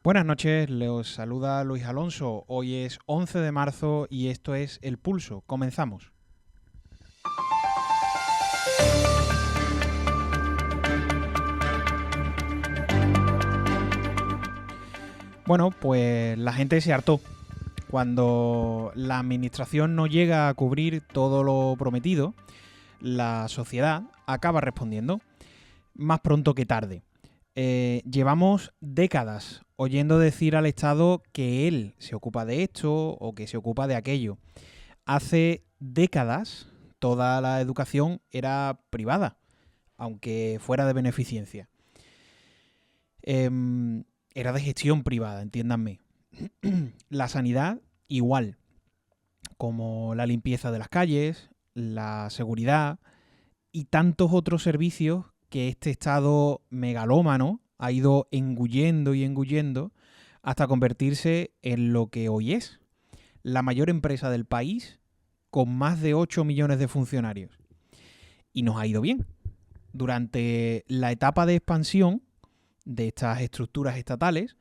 Buenas noches, les saluda Luis Alonso. Hoy es 11 de marzo y esto es El Pulso. Comenzamos. Bueno, pues la gente se hartó. Cuando la administración no llega a cubrir todo lo prometido, la sociedad acaba respondiendo, más pronto que tarde. Llevamos décadas oyendo decir al Estado que él se ocupa de esto o que se ocupa de aquello. Hace décadas toda la educación era privada, aunque fuera de beneficencia. Era de gestión privada, entiéndanme. La sanidad igual, como la limpieza de las calles, la seguridad y tantos otros servicios que este Estado megalómano ha ido engullendo y engullendo hasta convertirse en lo que hoy es, la mayor empresa del país con más de 8 millones de funcionarios. Y nos ha ido bien. Durante la etapa de expansión de estas estructuras estatales,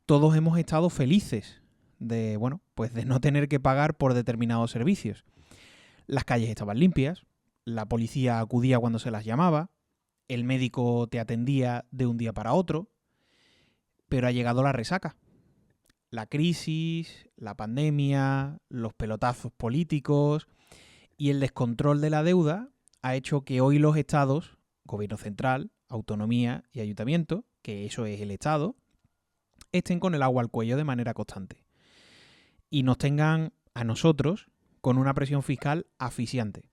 todos hemos estado felices de, bueno, pues de no tener que pagar por determinados servicios. Las calles estaban limpias, la policía acudía cuando se las llamaba, el médico te atendía de un día para otro, pero ha llegado la resaca. La crisis, la pandemia, los pelotazos políticos y el descontrol de la deuda ha hecho que hoy los estados, gobierno central, autonomía y ayuntamiento, que eso es el Estado, estén con el agua al cuello de manera constante. Y nos tengan a nosotros con una presión fiscal asfixiante.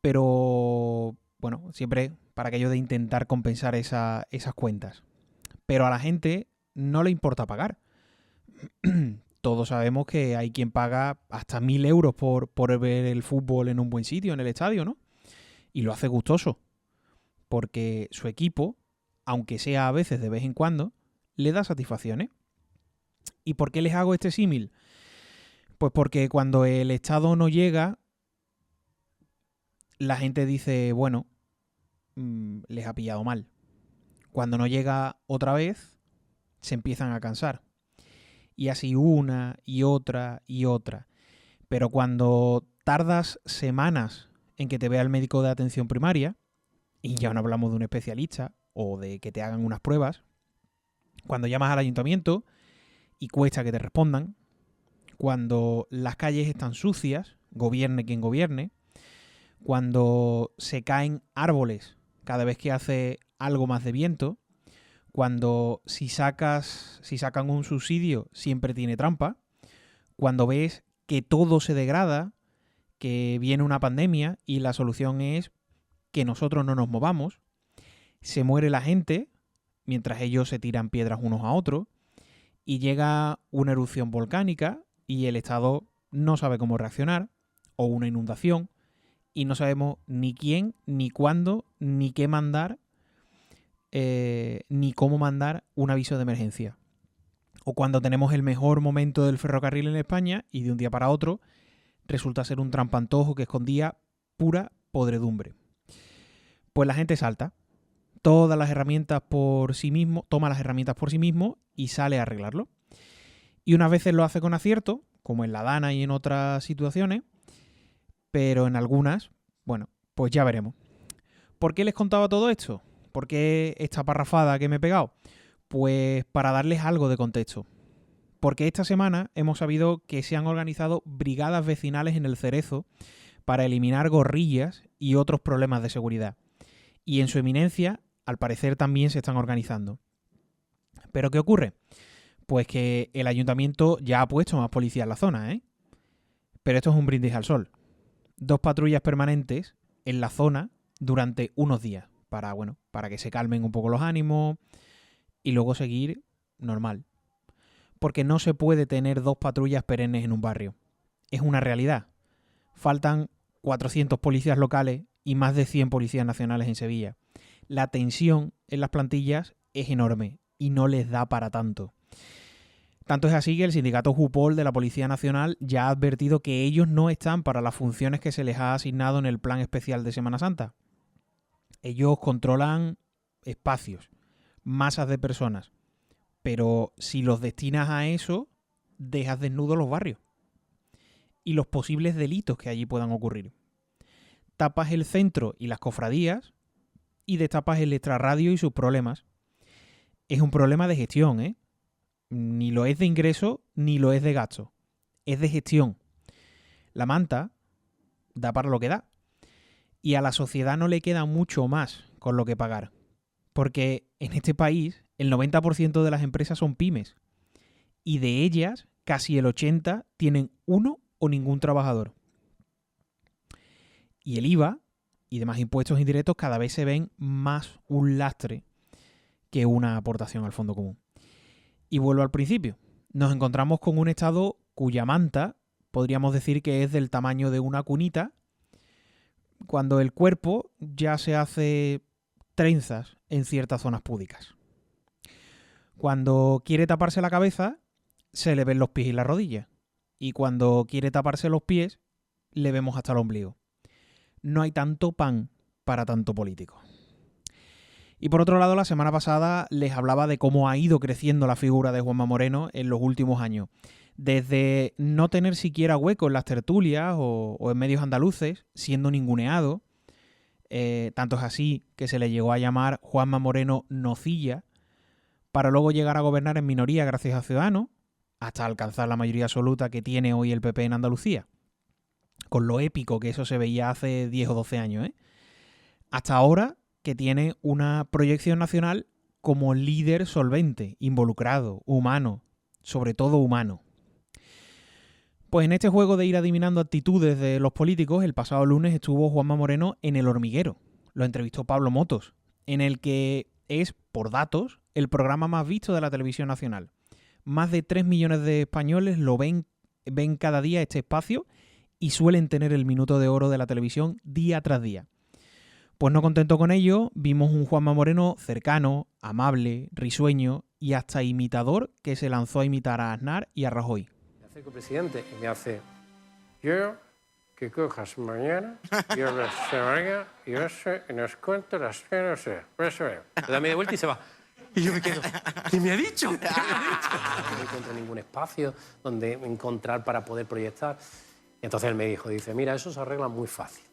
Pero, bueno, siempre para aquello de intentar compensar esas cuentas. Pero a la gente no le importa pagar. Todos sabemos que hay quien paga hasta 1.000 euros por ver el fútbol en un buen sitio, en el estadio, ¿no? Y lo hace gustoso. Porque su equipo, aunque sea a veces de vez en cuando, le da satisfacciones. ¿Y por qué les hago este símil? Pues porque cuando el Estado no llega, la gente dice, bueno, les ha pillado mal. Cuando no llega otra vez, se empiezan a cansar. Y así una y otra y otra. Pero cuando tardas semanas en que te vea el médico de atención primaria, y ya no hablamos de un especialista o de que te hagan unas pruebas, cuando llamas al ayuntamiento y cuesta que te respondan, cuando las calles están sucias, gobierne quien gobierne, cuando se caen árboles cada vez que hace algo más de viento, cuando si sacan un subsidio siempre tiene trampa, cuando ves que todo se degrada, que viene una pandemia y la solución es que nosotros no nos movamos, se muere la gente mientras ellos se tiran piedras unos a otros y llega una erupción volcánica y el Estado no sabe cómo reaccionar, o una inundación, y no sabemos ni quién, ni cuándo, ni qué mandar, ni cómo mandar un aviso de emergencia. O cuando tenemos el mejor momento del ferrocarril en España y de un día para otro resulta ser un trampantojo que escondía pura podredumbre. Pues la gente salta, todas las herramientas por sí mismo, toma las herramientas por sí mismo y sale a arreglarlo. Y unas veces lo hace con acierto, como en la Dana y en otras situaciones, pero en algunas, bueno, pues ya veremos. ¿Por qué les contaba todo esto? ¿Por qué esta parrafada que me he pegado? Pues para darles algo de contexto. Porque esta semana hemos sabido que se han organizado brigadas vecinales en El Cerezo para eliminar gorrillas y otros problemas de seguridad. Y en su eminencia, al parecer, también se están organizando. ¿Pero qué ocurre? Pues que el ayuntamiento ya ha puesto más policía en la zona, ¿eh? Pero esto es un brindis al sol. 2 patrullas permanentes en la zona durante unos días para que se calmen un poco los ánimos y luego seguir normal. Porque no se puede tener 2 patrullas perennes en un barrio. Es una realidad. Faltan 400 policías locales y más de 100 policías nacionales en Sevilla. La tensión en las plantillas es enorme y no les da para tanto. Tanto es así que el sindicato Jupol de la Policía Nacional ya ha advertido que ellos no están para las funciones que se les ha asignado en el Plan Especial de Semana Santa. Ellos controlan espacios, masas de personas, Pero si los destinas a eso, dejas desnudos los barrios y los posibles delitos que allí puedan ocurrir. Tapas el centro y las cofradías y destapas el extrarradio y sus problemas. Es un problema de gestión, ¿eh? Ni lo es de ingreso ni lo es de gasto. Es de gestión. La manta da para lo que da. Y a la sociedad no le queda mucho más con lo que pagar. Porque en este país el 90% de las empresas son pymes. Y de ellas casi el 80% tienen uno o ningún trabajador. Y el IVA y demás impuestos indirectos cada vez se ven más un lastre que una aportación al fondo común. Y vuelvo al principio. Nos encontramos con un Estado cuya manta podríamos decir que es del tamaño de una cunita, cuando el cuerpo ya se hace trenzas en ciertas zonas púdicas. Cuando quiere taparse la cabeza, se le ven los pies y las rodillas. Y cuando quiere taparse los pies, le vemos hasta el ombligo. No hay tanto pan para tanto político. Y por otro lado, la semana pasada les hablaba de cómo ha ido creciendo la figura de Juanma Moreno en los últimos años. Desde no tener siquiera hueco en las tertulias o en medios andaluces, siendo ninguneado, tanto es así que se le llegó a llamar Juanma Moreno Nocilla, para luego llegar a gobernar en minoría gracias a Ciudadanos, hasta alcanzar la mayoría absoluta que tiene hoy el PP en Andalucía. Con lo épico que eso se veía hace 10 o 12 años, ¿eh? Hasta ahora que tiene una proyección nacional como líder solvente, involucrado, humano, sobre todo humano. Pues en este juego de ir adivinando actitudes de los políticos, el pasado lunes estuvo Juanma Moreno en El Hormiguero. Lo entrevistó Pablo Motos, en el que es, por datos, el programa más visto de la televisión nacional. Más de 3 millones de españoles lo ven cada día este espacio y suelen tener el minuto de oro de la televisión día tras día. Pues no contento con ello, vimos un Juanma Moreno cercano, amable, risueño y hasta imitador que se lanzó a imitar a Aznar y a Rajoy. Me acerco, presidente, y me hace: yo que cojas mañana, yo la semana, yo sé, y nos cuento las que no sé. Por eso veo. Le da media vuelta y se va. Y yo me quedo: ¿qué me ha dicho? ¿Qué me ha dicho? No encuentro ningún espacio donde encontrar para poder proyectar. Y entonces él me dijo, dice, mira, eso se arregla muy fácil.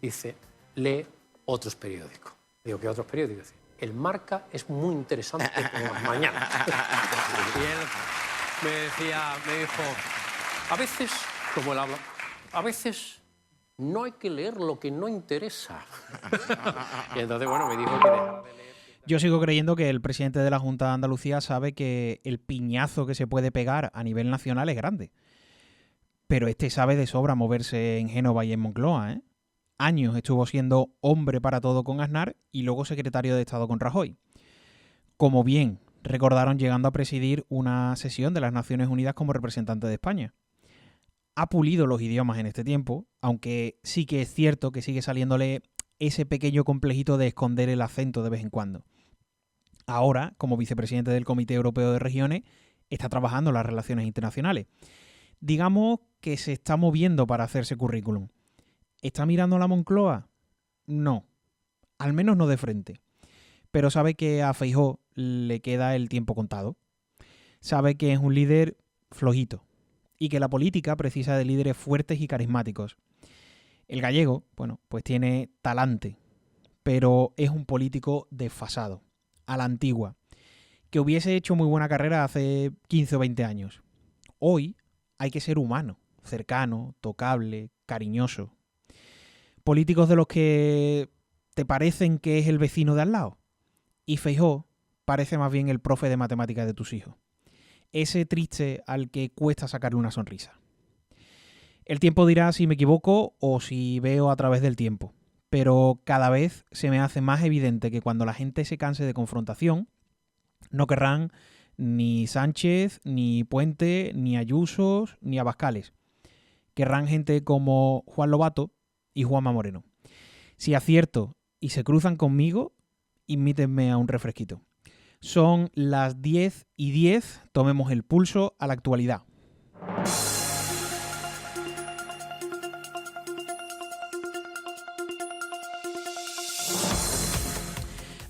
Dice, lee otros periódicos. Digo, ¿qué otros periódicos? Dice, El Marca es muy interesante como las mañanas. Y él me dijo, a veces, como él habla, a veces no hay que leer lo que no interesa. Y entonces, bueno, me dijo que dejara de leer. Yo sigo creyendo que el presidente de la Junta de Andalucía sabe que el piñazo que se puede pegar a nivel nacional es grande. Pero este sabe de sobra moverse en Génova y en Moncloa, ¿eh? Años estuvo siendo hombre para todo con Aznar y luego secretario de Estado con Rajoy. Como bien recordaron llegando a presidir una sesión de las Naciones Unidas como representante de España. Ha pulido los idiomas en este tiempo, aunque sí que es cierto que sigue saliéndole ese pequeño complejito de esconder el acento de vez en cuando. Ahora, como vicepresidente del Comité Europeo de Regiones, está trabajando en las relaciones internacionales. Digamos que se está moviendo para hacerse currículum. ¿Está mirando a la Moncloa? No. Al menos no de frente. Pero sabe que a Feijóo le queda el tiempo contado. Sabe que es un líder flojito y que la política precisa de líderes fuertes y carismáticos. El gallego, bueno, pues tiene talante, pero es un político desfasado, a la antigua, que hubiese hecho muy buena carrera hace 15 o 20 años. Hoy hay que ser humano, cercano, tocable, cariñoso. Políticos de los que te parecen que es el vecino de al lado. Y Feijóo parece más bien el profe de matemáticas de tus hijos. Ese triste al que cuesta sacarle una sonrisa. El tiempo dirá si me equivoco o si veo a través del tiempo. Pero cada vez se me hace más evidente que cuando la gente se canse de confrontación, no querrán ni Sánchez, ni Puente, ni Ayuso, ni Abascales. Querrán gente como Juan Lobato y Juanma Moreno. Si acierto y se cruzan conmigo, invítenme a un refresquito. Son las 10:10, tomemos el pulso a la actualidad.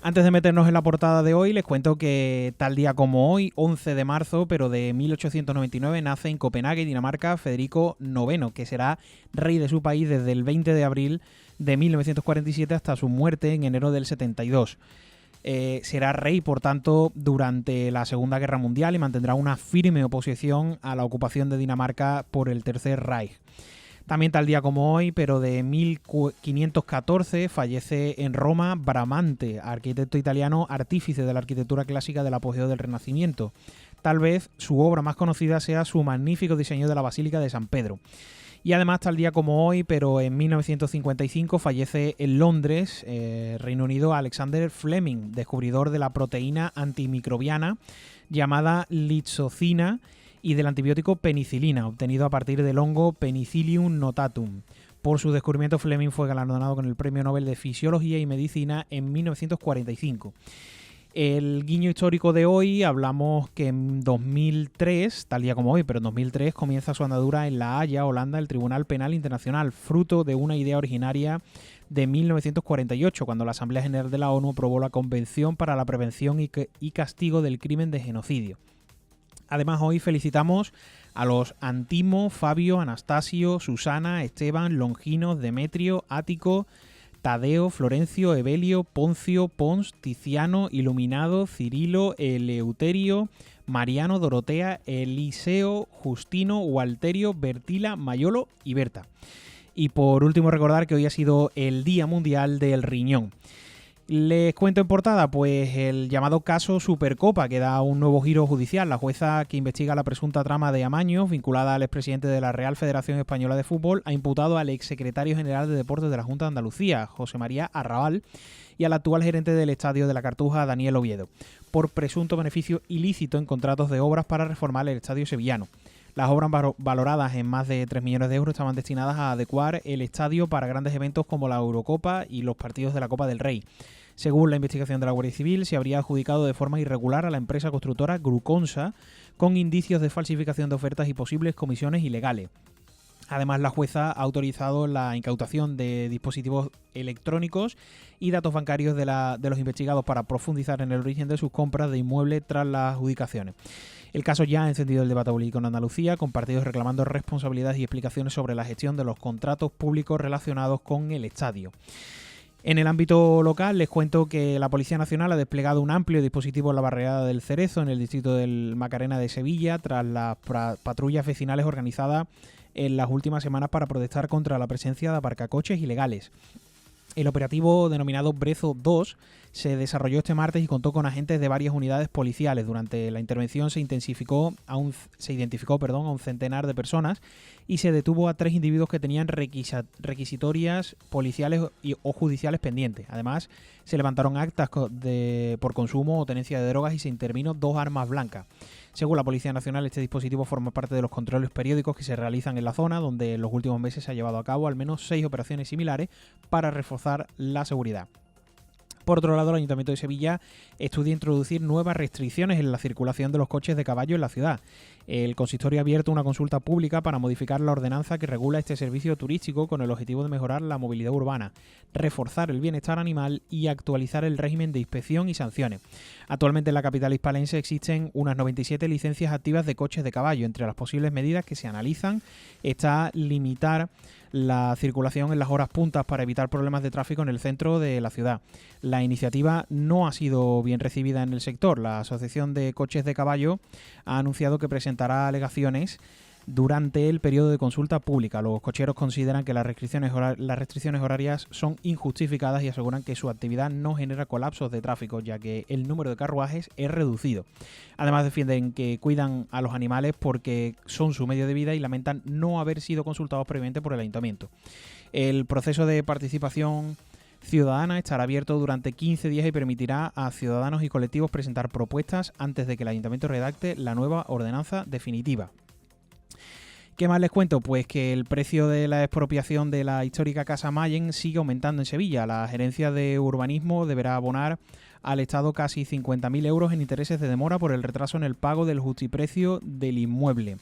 Antes de meternos en la portada de hoy, les cuento que tal día como hoy, 11 de marzo, pero de 1899, nace en Copenhague, Dinamarca, Federico IX, que será rey de su país desde el 20 de abril de 1947 hasta su muerte en enero del 72. Será rey, por tanto, durante la Segunda Guerra Mundial y mantendrá una firme oposición a la ocupación de Dinamarca por el Tercer Reich. También tal día como hoy, pero de 1514, fallece en Roma Bramante, arquitecto italiano, artífice de la arquitectura clásica del apogeo del Renacimiento. Tal vez su obra más conocida sea su magnífico diseño de la Basílica de San Pedro. Y además tal día como hoy, pero en 1955, fallece en Londres, Reino Unido, Alexander Fleming, descubridor de la proteína antimicrobiana llamada lizocina y del antibiótico penicilina, obtenido a partir del hongo Penicillium notatum. Por su descubrimiento, Fleming fue galardonado con el Premio Nobel de Fisiología y Medicina en 1945. El guiño histórico de hoy, hablamos que en 2003, tal día como hoy, pero en 2003 comienza su andadura en La Haya, Holanda, el Tribunal Penal Internacional, fruto de una idea originaria de 1948, cuando la Asamblea General de la ONU aprobó la Convención para la Prevención y Castigo del Crimen de Genocidio. Además, hoy felicitamos a los Antimo, Fabio, Anastasio, Susana, Esteban, Longino, Demetrio, Ático, Tadeo, Florencio, Evelio, Poncio, Pons, Tiziano, Iluminado, Cirilo, Eleuterio, Mariano, Dorotea, Eliseo, Justino, Walterio, Bertila, Mayolo y Berta. Y por último recordar que hoy ha sido el Día Mundial del Riñón. Les cuento en portada, pues el llamado caso Supercopa, que da un nuevo giro judicial. La jueza que investiga la presunta trama de amaños vinculada al expresidente de la Real Federación Española de Fútbol ha imputado al exsecretario general de Deportes de la Junta de Andalucía, José María Arrabal, y al actual gerente del Estadio de la Cartuja, Daniel Oviedo, por presunto beneficio ilícito en contratos de obras para reformar el estadio sevillano. Las obras valoradas en más de 3 millones de euros estaban destinadas a adecuar el estadio para grandes eventos como la Eurocopa y los partidos de la Copa del Rey. Según la investigación de la Guardia Civil, se habría adjudicado de forma irregular a la empresa constructora Gruconsa, con indicios de falsificación de ofertas y posibles comisiones ilegales. Además, la jueza ha autorizado la incautación de dispositivos electrónicos y datos bancarios de los investigados para profundizar en el origen de sus compras de inmuebles tras las adjudicaciones. El caso ya ha encendido el debate político en Andalucía, con partidos reclamando responsabilidades y explicaciones sobre la gestión de los contratos públicos relacionados con el estadio. En el ámbito local les cuento que la Policía Nacional ha desplegado un amplio dispositivo en la barriada del Cerezo, en el distrito del Macarena de Sevilla, tras las patrullas vecinales organizadas en las últimas semanas para protestar contra la presencia de aparcacoches ilegales. El operativo denominado Brezo 2 se desarrolló este martes y contó con agentes de varias unidades policiales. Durante la intervención se identificó a un centenar de personas y se detuvo a 3 individuos que tenían requisitorias policiales o judiciales pendientes. Además, se levantaron actas por consumo o tenencia de drogas y se intervino 2 armas blancas. Según la Policía Nacional, este dispositivo forma parte de los controles periódicos que se realizan en la zona, donde en los últimos meses se ha llevado a cabo al menos 6 operaciones similares para reforzar la seguridad. Por otro lado, el Ayuntamiento de Sevilla estudia introducir nuevas restricciones en la circulación de los coches de caballo en la ciudad. El consistorio ha abierto una consulta pública para modificar la ordenanza que regula este servicio turístico con el objetivo de mejorar la movilidad urbana, reforzar el bienestar animal y actualizar el régimen de inspección y sanciones. Actualmente en la capital hispalense existen unas 97 licencias activas de coches de caballo. Entre las posibles medidas que se analizan está limitar la circulación en las horas puntas para evitar problemas de tráfico en el centro de la ciudad. La iniciativa no ha sido bien recibida en el sector. La Asociación de Coches de Caballo ha anunciado que presentará alegaciones durante el periodo de consulta pública. Los cocheros consideran que las restricciones horarias son injustificadas y aseguran que su actividad no genera colapsos de tráfico, ya que el número de carruajes es reducido. Además, defienden que cuidan a los animales porque son su medio de vida y lamentan no haber sido consultados previamente por el ayuntamiento. El proceso de participación ciudadana estará abierto durante 15 días y permitirá a ciudadanos y colectivos presentar propuestas antes de que el ayuntamiento redacte la nueva ordenanza definitiva. ¿Qué más les cuento? Pues que el precio de la expropiación de la histórica Casa Mayen sigue aumentando en Sevilla. La Gerencia de Urbanismo deberá abonar al Estado casi 50.000 euros en intereses de demora por el retraso en el pago del justiprecio del inmueble.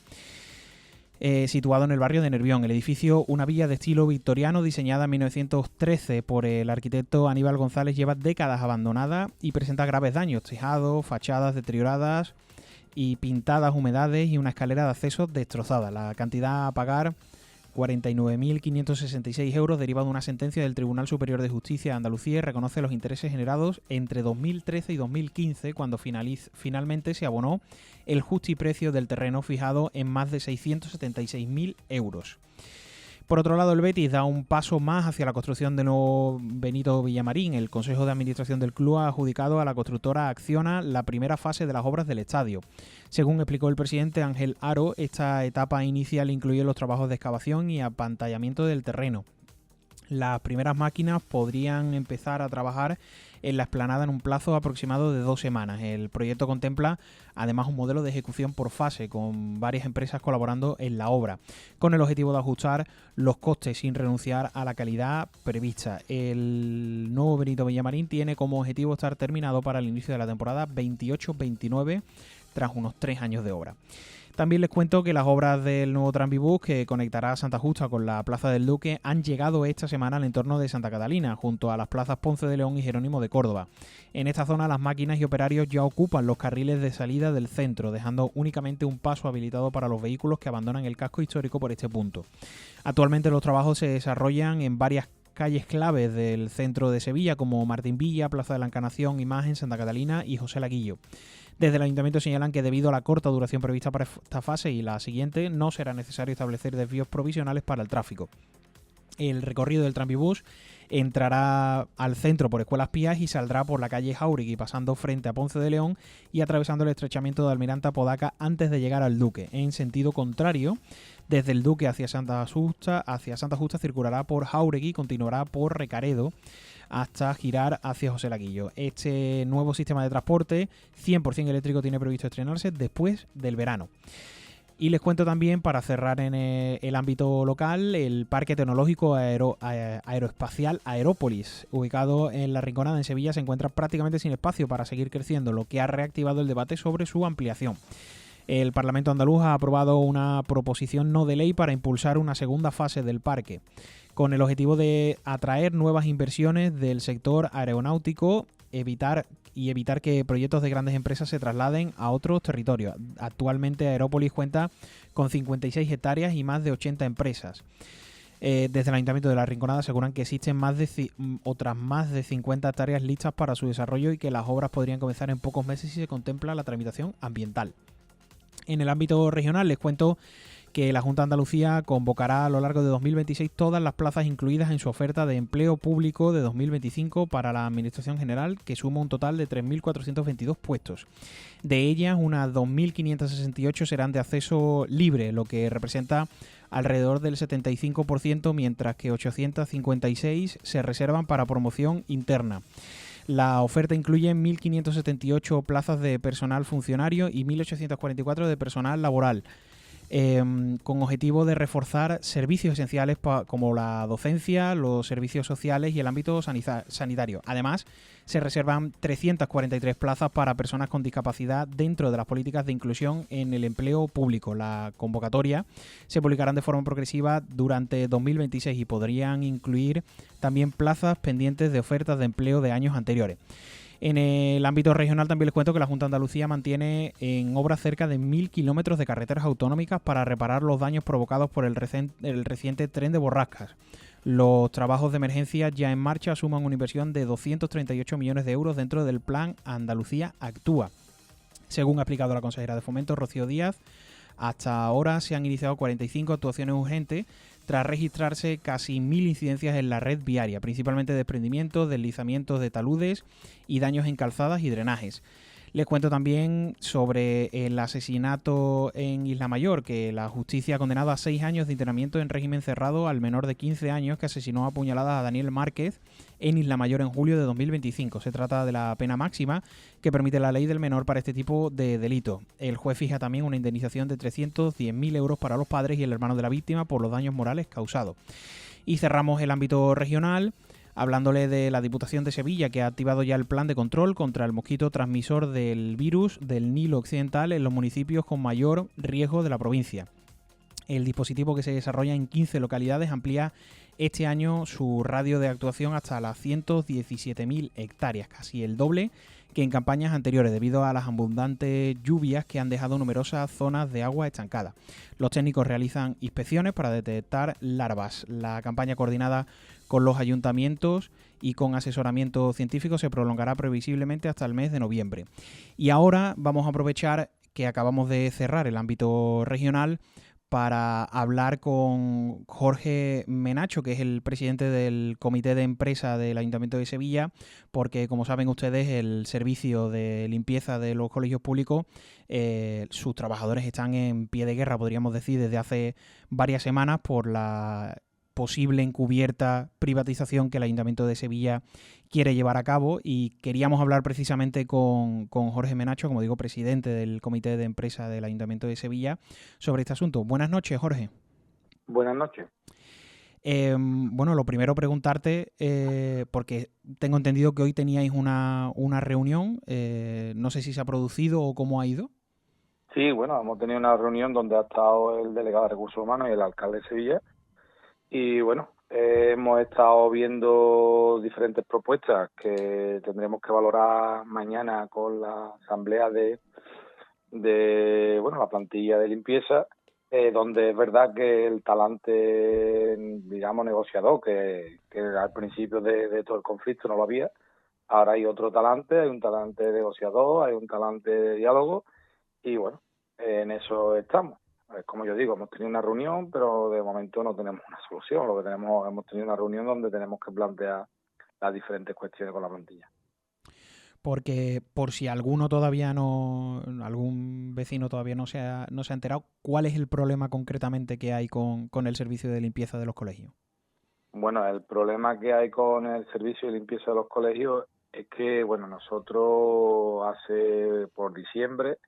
situado en el barrio de Nervión. El edificio, una villa de estilo victoriano diseñada en 1913 por el arquitecto Aníbal González, lleva décadas abandonada y presenta graves daños, tejados, fachadas deterioradas y pintadas, humedades y una escalera de acceso destrozada. La cantidad a pagar, 49.566 euros, deriva de una sentencia del Tribunal Superior de Justicia de Andalucía y reconoce los intereses generados entre 2013 y 2015, cuando finalmente se abonó el justiprecio del terreno, fijado en más de 676.000 euros. Por otro lado, el Betis da un paso más hacia la construcción del nuevo Benito Villamarín. El Consejo de Administración del club ha adjudicado a la constructora Acciona la primera fase de las obras del estadio. Según explicó el presidente Ángel Aro, esta etapa inicial incluye los trabajos de excavación y apantallamiento del terreno. Las primeras máquinas podrían empezar a trabajar en la explanada en un plazo aproximado de 2 semanas. El proyecto contempla además un modelo de ejecución por fase, con varias empresas colaborando en la obra, con el objetivo de ajustar los costes sin renunciar a la calidad prevista. El nuevo Benito Villamarín tiene como objetivo estar terminado para el inicio de la temporada 28-29, tras unos 3 años de obra. También les cuento que las obras del nuevo tranvibús que conectará a Santa Justa con la Plaza del Duque han llegado esta semana al entorno de Santa Catalina, junto a las plazas Ponce de León y Jerónimo de Córdoba. En esta zona las máquinas y operarios ya ocupan los carriles de salida del centro, dejando únicamente un paso habilitado para los vehículos que abandonan el casco histórico por este punto. Actualmente los trabajos se desarrollan en varias calles claves del centro de Sevilla, como Martín Villa, Plaza de la Encarnación, Imagen, Santa Catalina y José Laguillo. Desde el Ayuntamiento señalan que debido a la corta duración prevista para esta fase y la siguiente, no será necesario establecer desvíos provisionales para el tráfico. El recorrido del tranvibús entrará al centro por Escuelas Pías y saldrá por la calle Jáuregui, pasando frente a Ponce de León y atravesando el estrechamiento de Almirante a Podaca antes de llegar al Duque. En sentido contrario, desde el Duque hacia Santa Justa circulará por Jáuregui y continuará por Recaredo hasta girar hacia José Laguillo. Este nuevo sistema de transporte 100% eléctrico tiene previsto estrenarse después del verano. Y les cuento también, para cerrar en el ámbito local, el Parque Tecnológico Aeroespacial Aerópolis, ubicado en La Rinconada, en Sevilla, se encuentra prácticamente sin espacio para seguir creciendo, lo que ha reactivado el debate sobre su ampliación. El Parlamento andaluz ha aprobado una proposición no de ley para impulsar una segunda fase del parque, con el objetivo de atraer nuevas inversiones del sector aeronáutico, evitar que proyectos de grandes empresas se trasladen a otros territorios. Actualmente Aerópolis cuenta con 56 hectáreas y más de 80 empresas. Desde el Ayuntamiento de La Rinconada aseguran que existen otras más de 50 hectáreas listas para su desarrollo y que las obras podrían comenzar en pocos meses si se contempla la tramitación ambiental. En el ámbito regional les cuento que la Junta de Andalucía convocará a lo largo de 2026 todas las plazas incluidas en su oferta de empleo público de 2025 para la Administración General, que suma un total de 3.422 puestos. De ellas, unas 2.568 serán de acceso libre, lo que representa alrededor del 75%, mientras que 856 se reservan para promoción interna. La oferta incluye 1.578 plazas de personal funcionario y 1.844 de personal laboral, con objetivo de reforzar servicios esenciales como la docencia, los servicios sociales y el ámbito sanitario. Además, se reservan 343 plazas para personas con discapacidad dentro de las políticas de inclusión en el empleo público. La convocatoria se publicarán de forma progresiva durante 2026 y podrían incluir también plazas pendientes de ofertas de empleo de años anteriores. En el ámbito regional también les cuento que la Junta de Andalucía mantiene en obra cerca de 1.000 kilómetros de carreteras autonómicas para reparar los daños provocados por el reciente tren de borrascas. Los trabajos de emergencia ya en marcha suman una inversión de 238 millones de euros dentro del plan Andalucía Actúa. Según ha explicado la consejera de Fomento, Rocío Díaz, hasta ahora se han iniciado 45 actuaciones urgentes tras registrarse casi 1.000 incidencias en la red viaria, principalmente desprendimientos, deslizamientos de taludes y daños en calzadas y drenajes. Les cuento también sobre el asesinato en Isla Mayor, que la justicia ha condenado a 6 años de internamiento en régimen cerrado al menor de 15 años que asesinó a puñaladas a Daniel Márquez en Isla Mayor en julio de 2025. Se trata de la pena máxima que permite la ley del menor para este tipo de delitos. El juez fija también una indemnización de 310.000 euros para los padres y el hermano de la víctima por los daños morales causados. Y cerramos el ámbito regional hablándole de la Diputación de Sevilla, que ha activado ya el plan de control contra el mosquito transmisor del virus del Nilo Occidental en los municipios con mayor riesgo de la provincia. El dispositivo, que se desarrolla en 15 localidades, amplía este año su radio de actuación hasta las 117.000 hectáreas, casi el doble que en campañas anteriores, debido a las abundantes lluvias que han dejado numerosas zonas de agua estancadas. Los técnicos realizan inspecciones para detectar larvas. La campaña, coordinada con los ayuntamientos y con asesoramiento científico, se prolongará previsiblemente hasta el mes de noviembre. Y ahora vamos a aprovechar que acabamos de cerrar el ámbito regional para hablar con Jorge Menacho, que es el presidente del Comité de Empresa del Ayuntamiento de Sevilla, porque, como saben ustedes, el servicio de limpieza de los colegios públicos, sus trabajadores están en pie de guerra, podríamos decir, desde hace varias semanas por la posible encubierta privatización que el Ayuntamiento de Sevilla quiere llevar a cabo, y queríamos hablar precisamente con Jorge Menacho, como digo, presidente del Comité de Empresa del Ayuntamiento de Sevilla, sobre este asunto. Buenas noches, Jorge. Buenas noches. Bueno, lo primero preguntarte, porque tengo entendido que hoy teníais una reunión, no sé si se ha producido o cómo ha ido. Sí, bueno, hemos tenido una reunión donde ha estado el delegado de Recursos Humanos y el alcalde de Sevilla. Y bueno, hemos estado viendo diferentes propuestas que tendremos que valorar mañana con la asamblea de la plantilla de limpieza, donde es verdad que el talante, digamos, negociador, que al principio de todo el conflicto no lo había, ahora hay otro talante, hay un talante negociador, hay un talante de diálogo, y bueno, en eso estamos. Como yo digo, hemos tenido una reunión, pero de momento no tenemos una solución. Lo que hemos tenido una reunión donde tenemos que plantear las diferentes cuestiones con la plantilla. Porque, por si alguno todavía no, algún vecino todavía no se ha enterado, ¿cuál es el problema concretamente que hay con el servicio de limpieza de los colegios? Bueno, el problema que hay con el servicio de limpieza de los colegios es que, bueno, nosotros por diciembre,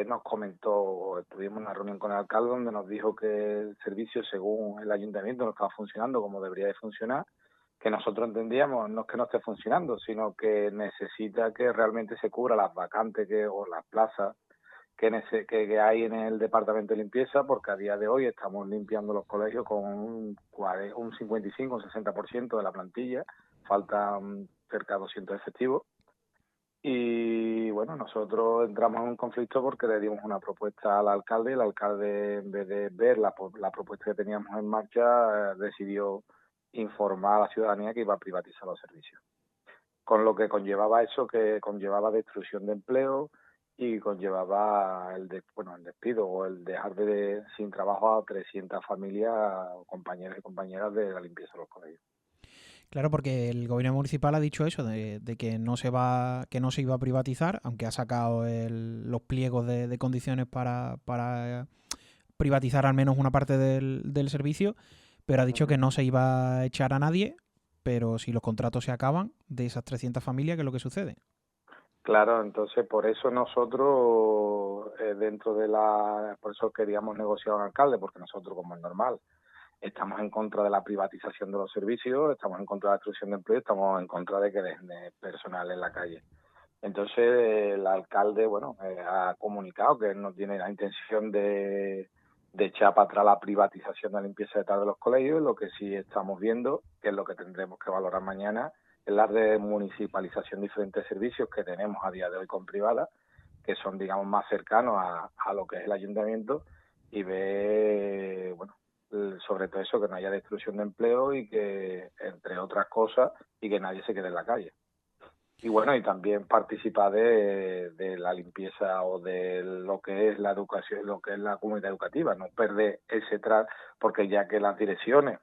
nos comentó, tuvimos una reunión con el alcalde donde nos dijo que el servicio, según el ayuntamiento, no estaba funcionando como debería de funcionar, que nosotros entendíamos no es que no esté funcionando, sino que necesita que realmente se cubra las vacantes o las plazas que hay en el departamento de limpieza, porque a día de hoy estamos limpiando los colegios con un 55, un 60% de la plantilla, faltan cerca de 200 efectivos. Y bueno, nosotros entramos en un conflicto porque le dimos una propuesta al alcalde, y el alcalde, en vez de ver la propuesta que teníamos en marcha, decidió informar a la ciudadanía que iba a privatizar los servicios. Con lo que conllevaba eso, que conllevaba destrucción de empleo y conllevaba el despido o el dejar sin trabajo a 300 familias, compañeros y compañeras de la limpieza de los colegios. Claro, porque el gobierno municipal ha dicho eso, de que no se iba a privatizar, aunque ha sacado los pliegos de condiciones para privatizar al menos una parte del servicio, pero ha dicho que no se iba a echar a nadie, pero si los contratos se acaban de esas 300 familias, ¿qué es lo que sucede? Claro, entonces por eso nosotros, por eso queríamos negociar con el alcalde, porque nosotros, como es normal, estamos en contra de la privatización de los servicios, estamos en contra de la destrucción de empleo, estamos en contra de que dejen personal en la calle. Entonces el alcalde, ha comunicado que él no tiene la intención de echar para atrás la privatización de la limpieza de los colegios. Lo que sí estamos viendo, que es lo que tendremos que valorar mañana, es la remunicipalización de diferentes servicios que tenemos a día de hoy con privadas, que son, digamos, más cercanos a lo que es el ayuntamiento, y ver, sobre todo eso, que no haya destrucción de empleo y que, entre otras cosas, y que nadie se quede en la calle. Y bueno, y también participar de la limpieza o de lo que es la educación, lo que es la comunidad educativa, no perder porque ya que las direcciones,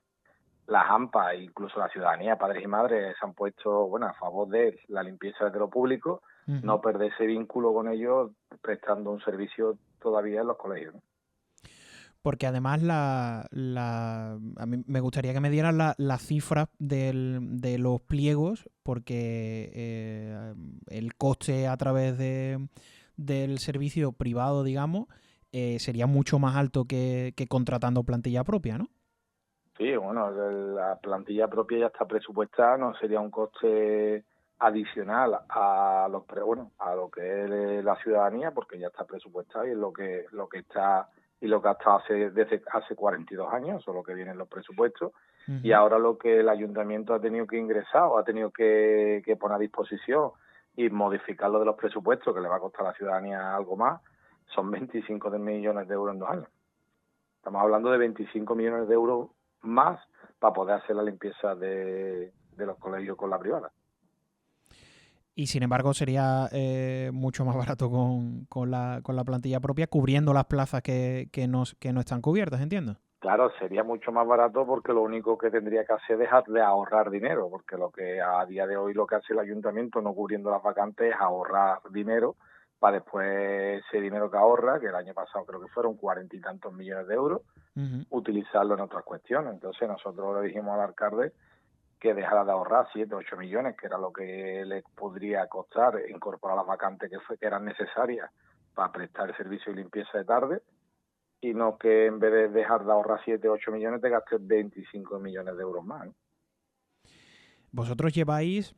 las AMPA e incluso la ciudadanía, padres y madres, se han puesto a favor de la limpieza de lo público, no perder ese vínculo con ellos prestando un servicio todavía en los colegios, ¿no? Porque además a mí me gustaría que me dieran las cifras de los pliegos, porque el coste a través del servicio privado, digamos, sería mucho más alto que contratando plantilla propia, ¿no? Sí, la plantilla propia ya está presupuestada, no sería un coste adicional a lo que es la ciudadanía, porque ya está presupuestado y es lo que está y lo que ha estado desde hace 42 años, eso es lo que viene en los presupuestos, Ujú. y ahora lo que el ayuntamiento ha tenido que ingresar o ha tenido que poner a disposición y modificar lo de los presupuestos, que le va a costar a la ciudadanía algo más, son 25 millones de euros en 2 años. Estamos hablando de 25 millones de euros más para poder hacer la limpieza de los colegios con la privada. Y sin embargo sería mucho más barato con la plantilla propia, cubriendo las plazas que no están cubiertas, entiendo. Claro, sería mucho más barato porque lo único que tendría que hacer es dejar de ahorrar dinero, porque lo que a día de hoy lo que hace el ayuntamiento no cubriendo las vacantes es ahorrar dinero para después ese dinero que ahorra, que el año pasado creo que fueron 40 y tantos millones de euros, utilizarlo en otras cuestiones. Entonces nosotros le dijimos al alcalde que dejara de ahorrar 7, 8 millones, que era lo que le podría costar incorporar las vacantes que eran necesarias para prestar el servicio de limpieza de tarde, y no que en vez de dejar de ahorrar 7, 8 millones te gastes 25 millones de euros más, ¿no? Vosotros lleváis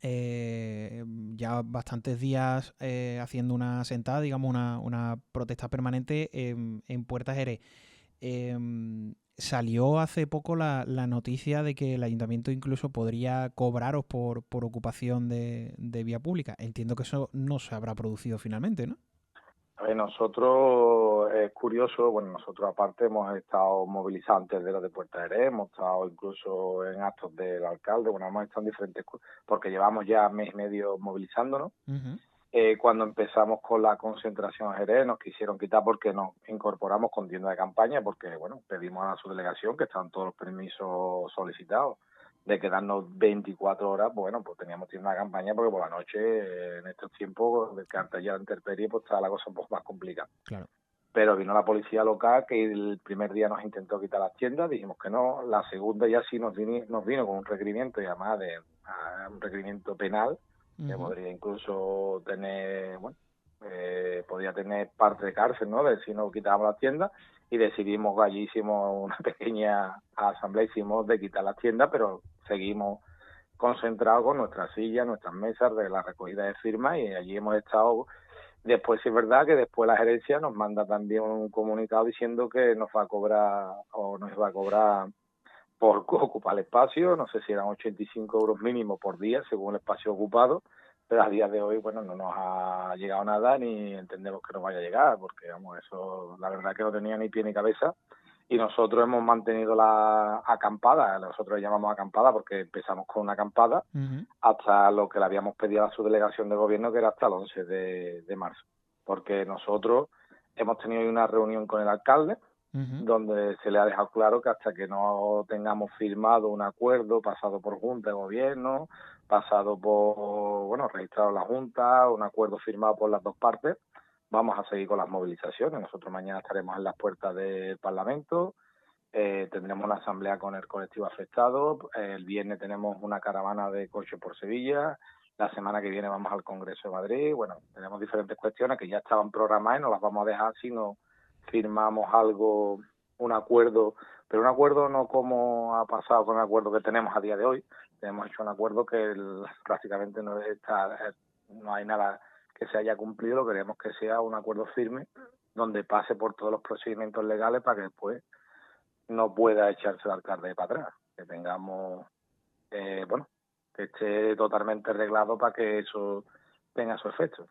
ya bastantes días haciendo una sentada, digamos, una protesta permanente en Puerta Jerez. Salió hace poco la noticia de que el ayuntamiento incluso podría cobraros por ocupación de vía pública. Entiendo que eso no se habrá producido finalmente, ¿no? A ver, nosotros, es curioso, bueno, nosotros aparte hemos estado movilizantes de los de Puerta Jerez, hemos estado incluso en actos del alcalde, bueno, hemos estado en diferentes, porque llevamos ya mes y medio movilizándonos. Uh-huh. Cuando empezamos con la concentración a Jerez nos quisieron quitar porque nos incorporamos con tienda de campaña, porque bueno, pedimos a la subdelegación, que estaban todos los permisos solicitados, de quedarnos 24 horas. Bueno, pues teníamos tienda de campaña porque por la noche, en estos tiempos de que antes ya la intemperie, pues estaba la cosa un poco más complicada. Claro. Pero vino la policía local, que el primer día nos intentó quitar las tiendas, dijimos que no. La segunda ya sí nos vino con un requerimiento, y además de un requerimiento penal, que podría incluso tener, bueno, podría tener parte de cárcel, ¿no?, de si no quitábamos las tiendas, y decidimos, allí hicimos una pequeña asamblea, hicimos de quitar las tiendas, pero seguimos concentrados con nuestras sillas, nuestras mesas de la recogida de firmas, y allí hemos estado. Después sí es verdad que después la gerencia nos manda también un comunicado diciendo que nos va a cobrar, o nos va a cobrar por ocupar el espacio, no sé si eran 85 euros mínimo por día según el espacio ocupado, pero a día de hoy, bueno, no nos ha llegado nada ni entendemos que nos vaya a llegar, porque vamos, eso la verdad que no tenía ni pie ni cabeza, y nosotros hemos mantenido la acampada. Nosotros le llamamos acampada porque empezamos con una acampada hasta lo que le habíamos pedido a la subdelegación de gobierno, que era hasta el 11 de marzo, porque nosotros hemos tenido una reunión con el alcalde, donde se le ha dejado claro que hasta que no tengamos firmado un acuerdo pasado por Junta de Gobierno, pasado por, bueno, registrado en la Junta, un acuerdo firmado por las dos partes, vamos a seguir con las movilizaciones. Nosotros mañana estaremos en las puertas del Parlamento, tendremos una asamblea con el colectivo afectado, el viernes tenemos una caravana de coches por Sevilla, la semana que viene vamos al Congreso de Madrid. Bueno, tenemos diferentes cuestiones que ya estaban programadas y no las vamos a dejar si no firmamos algo, un acuerdo, pero un acuerdo no como ha pasado con el acuerdo que tenemos a día de hoy. Hemos hecho un acuerdo que prácticamente no hay nada que se haya cumplido. Queremos que sea un acuerdo firme donde pase por todos los procedimientos legales para que después no pueda echarse el alcalde para atrás, que tengamos, bueno, que esté totalmente arreglado para que eso tenga su efecto.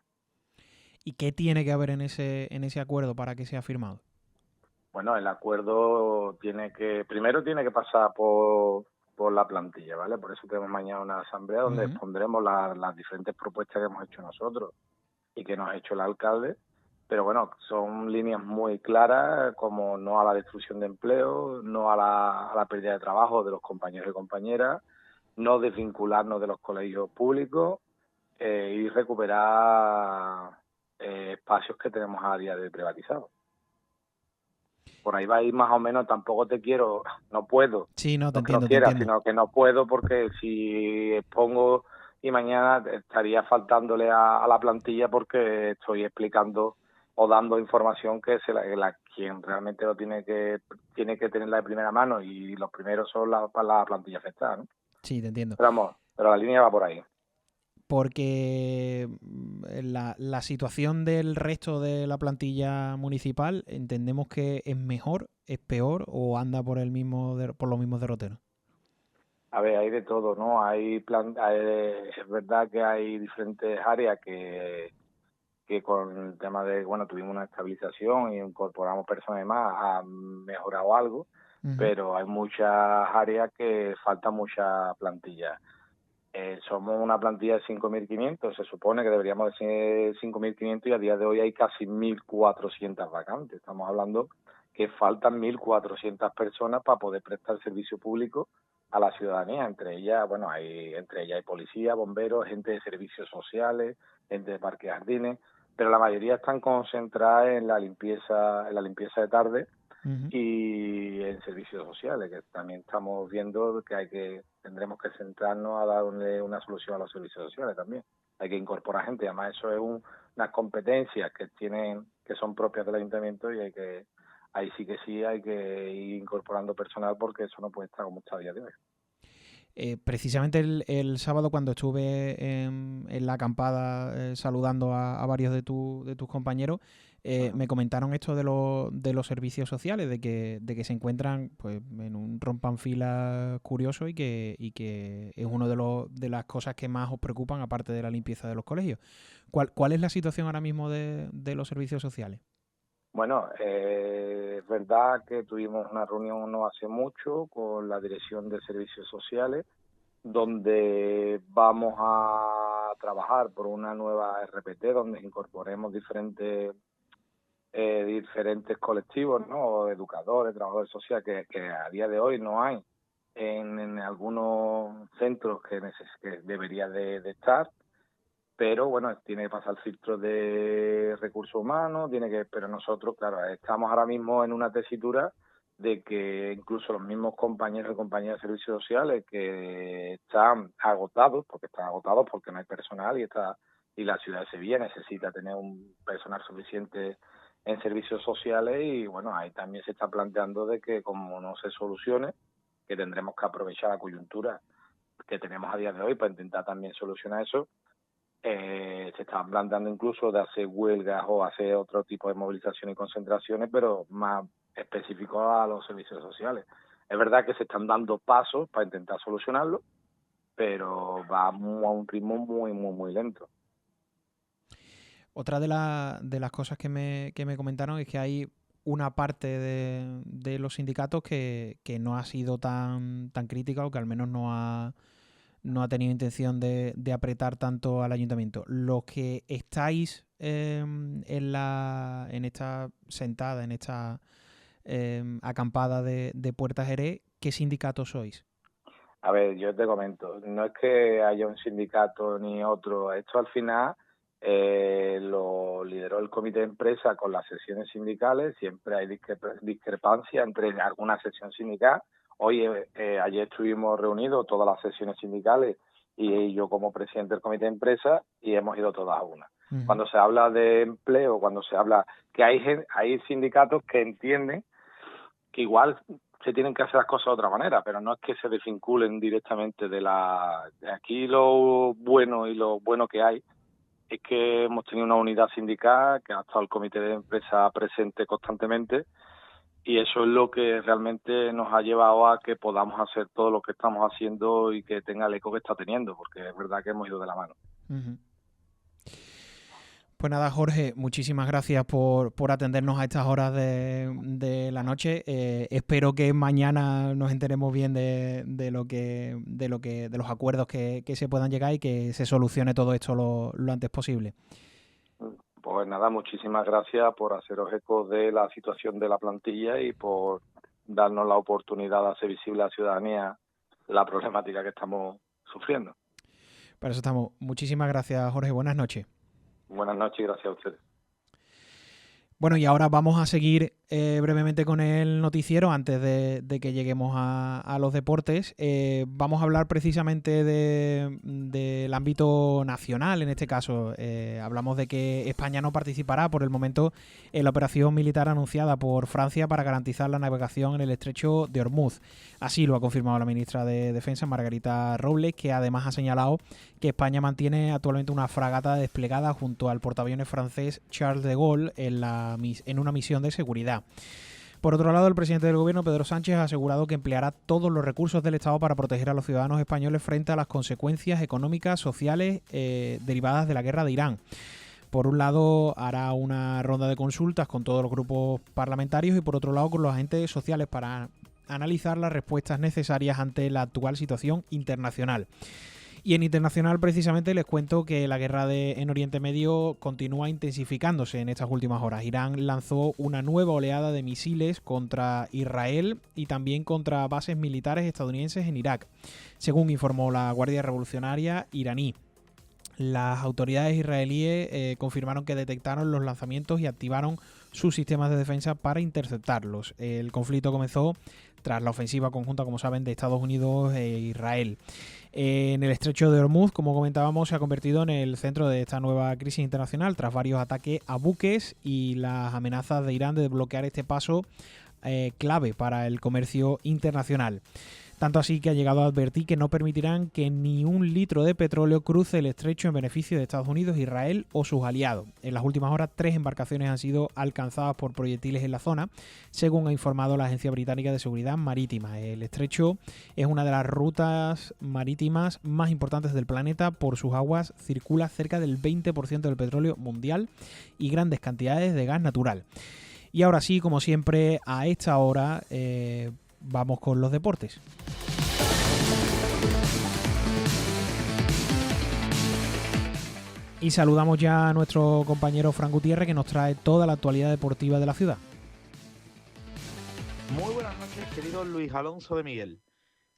¿Y qué tiene que haber en ese acuerdo para que sea firmado? Bueno, el acuerdo primero tiene que pasar por la plantilla, ¿vale? Por eso tenemos mañana una asamblea donde expondremos las diferentes propuestas que hemos hecho nosotros y que nos ha hecho el alcalde. Pero bueno, son líneas muy claras, como no a la destrucción de empleo, no a la pérdida de trabajo de los compañeros y compañeras, no desvincularnos de los colegios públicos, y recuperar espacios que tenemos a día de privatizados. Por ahí va a ir más o menos. Tampoco no puedo, sí, no, te no entiendo, que no quiera, te entiendo. sino que no puedo, porque si expongo y mañana estaría faltándole a la plantilla, porque estoy explicando o dando información que es quien realmente lo tiene que tenerla de primera mano, y los primeros son la plantilla afectada, ¿no? Sí, te entiendo. Pero vamos, pero la línea va por ahí. porque la situación del resto de la plantilla municipal entendemos que es mejor, es peor o anda por por los mismos derroteros. A ver, hay de todo, ¿no? Es verdad que hay diferentes áreas que con el tema de, bueno, tuvimos una estabilización y incorporamos personas más, ha mejorado algo, pero hay muchas áreas que falta mucha plantilla. Somos una plantilla de 5.500, se supone que deberíamos de ser 5.500 y a día de hoy hay casi 1.400 vacantes. Estamos hablando que faltan 1.400 personas para poder prestar servicio público a la ciudadanía. Entre ellas hay policía, bomberos, gente de servicios sociales, gente de parques y jardines, pero la mayoría están concentradas en la limpieza de tarde y en servicios sociales, que también estamos viendo que tendremos que centrarnos a darle una solución a los servicios sociales también. Hay que incorporar gente, además eso es unas competencias que son propias del ayuntamiento y ahí sí que hay que ir incorporando personal porque eso no puede estar como está a día de hoy. Precisamente el sábado cuando estuve en la acampada saludando a varios de tus compañeros, me comentaron esto de los servicios sociales, de que se encuentran pues en un rompanfila curioso y que es uno de las cosas que más os preocupan, aparte de la limpieza de los colegios. ¿Cuál es la situación ahora mismo de los servicios sociales? Bueno, es verdad que tuvimos una reunión no hace mucho con la Dirección de Servicios Sociales, donde vamos a trabajar por una nueva RPT, donde incorporemos diferentes colectivos, ¿no? Educadores, trabajadores sociales, que a día de hoy no hay en algunos centros que debería de estar. Pero bueno, tiene que pasar el filtro de recursos humanos, pero nosotros, claro, estamos ahora mismo en una tesitura de que incluso los mismos compañeros y compañeras de servicios sociales que están agotados porque no hay personal y la ciudad de Sevilla necesita tener un personal suficiente en servicios sociales y bueno, ahí también se está planteando de que como no se solucione, que tendremos que aprovechar la coyuntura que tenemos a día de hoy para intentar también solucionar eso. Se estaban planteando incluso de hacer huelgas o hacer otro tipo de movilizaciones y concentraciones, pero más específicos a los servicios sociales. Es verdad que se están dando pasos para intentar solucionarlo, pero va a un ritmo muy, muy, muy lento. Otra de las cosas que me comentaron es que hay una parte de los sindicatos que no ha sido tan crítica o que al menos no ha tenido intención de apretar tanto al ayuntamiento. Los que estáis en esta sentada, en esta acampada de Puerta Jerez, ¿qué sindicato sois? A ver, yo te comento, no es que haya un sindicato ni otro, esto al final lo lideró el comité de empresa con las sesiones sindicales, siempre hay discrepancia entre alguna sesión sindical. Ayer estuvimos reunidos todas las sesiones sindicales y yo como presidente del comité de empresa y hemos ido todas a una. Cuando se habla de empleo, cuando se habla que hay sindicatos que entienden que igual se tienen que hacer las cosas de otra manera, pero no es que se desvinculen directamente de aquí lo bueno que hay es que hemos tenido una unidad sindical, que ha estado el comité de empresa presente constantemente, y eso es lo que realmente nos ha llevado a que podamos hacer todo lo que estamos haciendo y que tenga el eco que está teniendo, porque es verdad que hemos ido de la mano. Pues nada, Jorge, muchísimas gracias por atendernos a estas horas de la noche. Espero que mañana nos enteremos bien de los acuerdos que se puedan llegar y que se solucione todo esto lo antes posible. Pues nada, muchísimas gracias por haceros eco de la situación de la plantilla y por darnos la oportunidad de hacer visible a la ciudadanía la problemática que estamos sufriendo. Para eso estamos. Muchísimas gracias, Jorge. Buenas noches. Buenas noches y gracias a ustedes. Bueno, y ahora vamos a seguir brevemente con el noticiero antes de que lleguemos a los deportes. Vamos a hablar precisamente del ámbito nacional, en este caso. Hablamos de que España no participará por el momento en la operación militar anunciada por Francia para garantizar la navegación en el estrecho de Ormuz. Así lo ha confirmado la ministra de Defensa, Margarita Robles, que además ha señalado que España mantiene actualmente una fragata desplegada junto al portaaviones francés Charles de Gaulle en una misión de seguridad. Por otro lado, el presidente del gobierno, Pedro Sánchez, ha asegurado que empleará todos los recursos del Estado para proteger a los ciudadanos españoles frente a las consecuencias económicas, sociales derivadas de la guerra de Irán. Por un lado, hará una ronda de consultas con todos los grupos parlamentarios y por otro lado con los agentes sociales para analizar las respuestas necesarias ante la actual situación internacional. Y en internacional, precisamente, les cuento que la guerra en Oriente Medio continúa intensificándose en estas últimas horas. Irán lanzó una nueva oleada de misiles contra Israel y también contra bases militares estadounidenses en Irak, según informó la Guardia Revolucionaria iraní. Las autoridades israelíes confirmaron que detectaron los lanzamientos y activaron sus sistemas de defensa para interceptarlos. El conflicto comenzó tras la ofensiva conjunta, como saben, de Estados Unidos e Israel. En el estrecho de Ormuz, como comentábamos, se ha convertido en el centro de esta nueva crisis internacional tras varios ataques a buques y las amenazas de Irán de bloquear este paso clave para el comercio internacional. Tanto así que ha llegado a advertir que no permitirán que ni un litro de petróleo cruce el estrecho en beneficio de Estados Unidos, Israel o sus aliados. En las últimas horas, 3 embarcaciones han sido alcanzadas por proyectiles en la zona, según ha informado la Agencia Británica de Seguridad Marítima. El estrecho es una de las rutas marítimas más importantes del planeta. Por sus aguas circula cerca del 20% del petróleo mundial y grandes cantidades de gas natural. Y ahora sí, como siempre, a esta hora vamos con los deportes. Y saludamos ya a nuestro compañero Fran Gutiérrez, que nos trae toda la actualidad deportiva de la ciudad. Muy buenas noches, querido Luis Alonso de Miguel.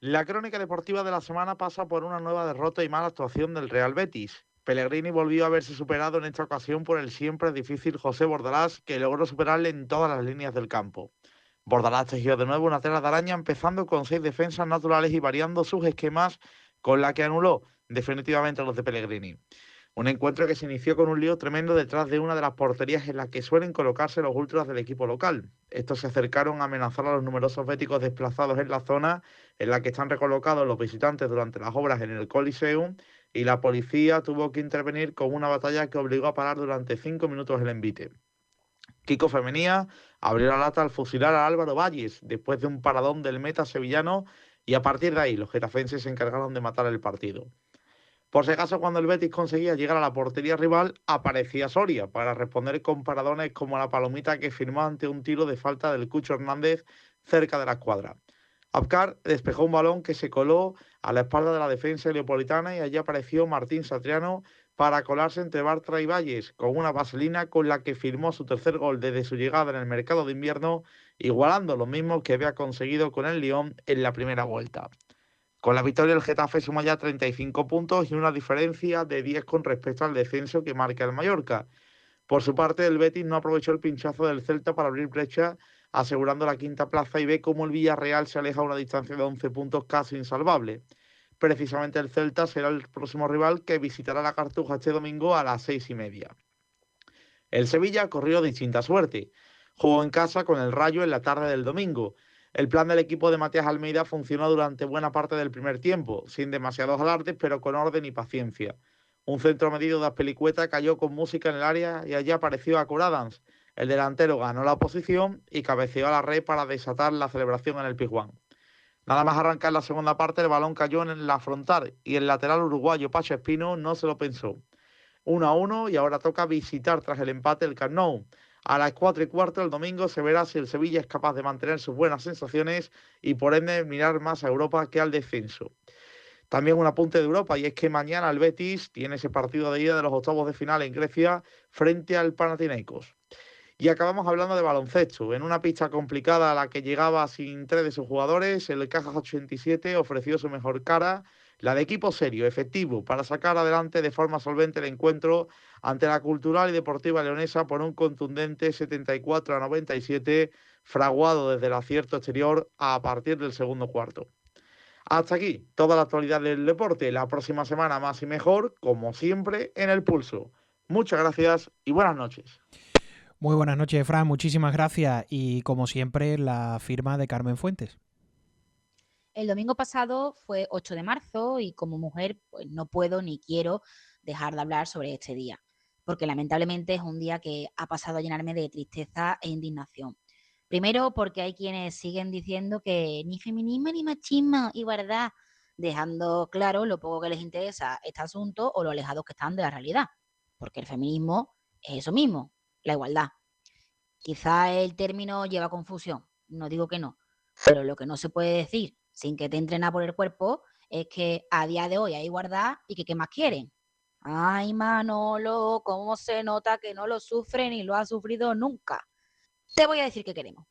La crónica deportiva de la semana pasa por una nueva derrota y mala actuación del Real Betis. Pellegrini volvió a verse superado en esta ocasión por el siempre difícil José Bordalás, que logró superarle en todas las líneas del campo. Bordalás tejió de nuevo una tela de araña, empezando con 6 defensas naturales y variando sus esquemas, con la que anuló definitivamente a los de Pellegrini. Un encuentro que se inició con un lío tremendo detrás de una de las porterías en las que suelen colocarse los ultras del equipo local. Estos se acercaron a amenazar a los numerosos béticos desplazados en la zona en la que están recolocados los visitantes durante las obras en el Coliseum, y la policía tuvo que intervenir con una batalla que obligó a parar durante 5 minutos el envite. Kiko Femenía abrió la lata al fusilar a Álvaro Valles después de un paradón del meta sevillano, y a partir de ahí los getafenses se encargaron de matar el partido. Por si acaso, cuando el Betis conseguía llegar a la portería rival, aparecía Soria para responder con paradones como la palomita que firmó ante un tiro de falta del Cucho Hernández cerca de la escuadra. Abkar despejó un balón que se coló a la espalda de la defensa leopolitana y allí apareció Martín Satriano para colarse entre Bartra y Valles con una vaselina con la que firmó su tercer gol desde su llegada en el mercado de invierno, igualando lo mismo que había conseguido con el Lyon en la primera vuelta. Con la victoria, el Getafe suma ya 35 puntos y una diferencia de 10 con respecto al descenso que marca el Mallorca. Por su parte, el Betis no aprovechó el pinchazo del Celta para abrir brecha, asegurando la quinta plaza, y ve cómo el Villarreal se aleja a una distancia de 11 puntos casi insalvable. Precisamente el Celta será el próximo rival, que visitará la Cartuja este domingo a las 6:30. El Sevilla corrió distinta suerte. Jugó en casa con el Rayo en la tarde del domingo. El plan del equipo de Matías Almeida funcionó durante buena parte del primer tiempo, sin demasiados alardes, pero con orden y paciencia. Un centro medido de Azpilicueta cayó con música en el área y allí apareció Acur Adams. El delantero ganó la posición y cabeceó a la red para desatar la celebración en el Pizjuán. Nada más arrancar la segunda parte, el balón cayó en la frontal y el lateral uruguayo Pacho Espino no se lo pensó. 1-1 y ahora toca visitar tras el empate el Camp Nou. A las 4:15 el domingo se verá si el Sevilla es capaz de mantener sus buenas sensaciones y por ende mirar más a Europa que al descenso. También un apunte de Europa, y es que mañana el Betis tiene ese partido de ida de los octavos de final en Grecia frente al Panathinaikos. Y acabamos hablando de baloncesto. En una pista complicada a la que llegaba sin 3 de sus jugadores, el Caja 87 ofreció su mejor cara. la de equipo serio, efectivo, para sacar adelante de forma solvente el encuentro ante la Cultural y Deportiva Leonesa por un contundente 74-97, fraguado desde el acierto exterior a partir del segundo cuarto. Hasta aquí toda la actualidad del deporte. La próxima semana más y mejor, como siempre, en El Pulso. Muchas gracias y buenas noches. Muy buenas noches, Fran. Muchísimas gracias. Y como siempre, la firma de Carmen Fuentes. El domingo pasado fue 8 de marzo y como mujer pues no puedo ni quiero dejar de hablar sobre este día, porque lamentablemente es un día que ha pasado a llenarme de tristeza e indignación. Primero porque hay quienes siguen diciendo que ni feminismo ni machismo, igualdad, dejando claro lo poco que les interesa este asunto o lo alejados que están de la realidad, porque el feminismo es eso mismo, la igualdad. Quizá el término lleva confusión, no digo que no, pero lo que no se puede decir sin que te entren a por el cuerpo es que a día de hoy hay igualdad y que ¿qué más quieren? Ay, Manolo, cómo se nota que no lo sufre ni lo ha sufrido nunca. Te voy a decir qué queremos.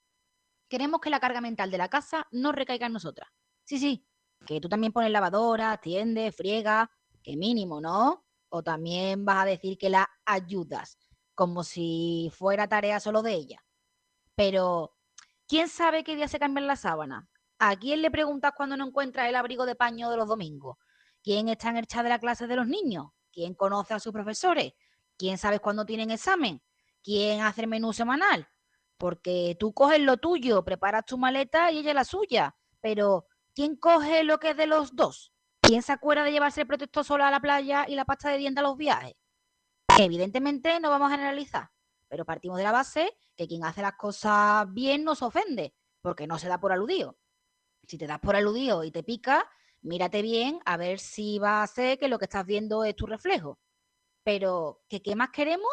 Queremos que la carga mental de la casa no recaiga en nosotras. Sí, sí, que tú también pones lavadora, tiendes, friega, que mínimo, ¿no? O también vas a decir que la ayudas, como si fuera tarea solo de ella. Pero, ¿quién sabe qué día se cambian las sábanas? ¿A quién le preguntas cuando no encuentras el abrigo de paño de los domingos? ¿Quién está en el chat de la clase de los niños? ¿Quién conoce a sus profesores? ¿Quién sabe cuándo tienen examen? ¿Quién hace el menú semanal? Porque tú coges lo tuyo, preparas tu maleta y ella la suya. Pero, ¿quién coge lo que es de los dos? ¿Quién se acuerda de llevarse el protector solar a la playa y la pasta de dientes a los viajes? Evidentemente no vamos a generalizar, pero partimos de la base que quien hace las cosas bien no se ofende, porque no se da por aludido. Si te das por aludido y te pica, mírate bien a ver si va a ser que lo que estás viendo es tu reflejo. Pero, ¿qué más queremos?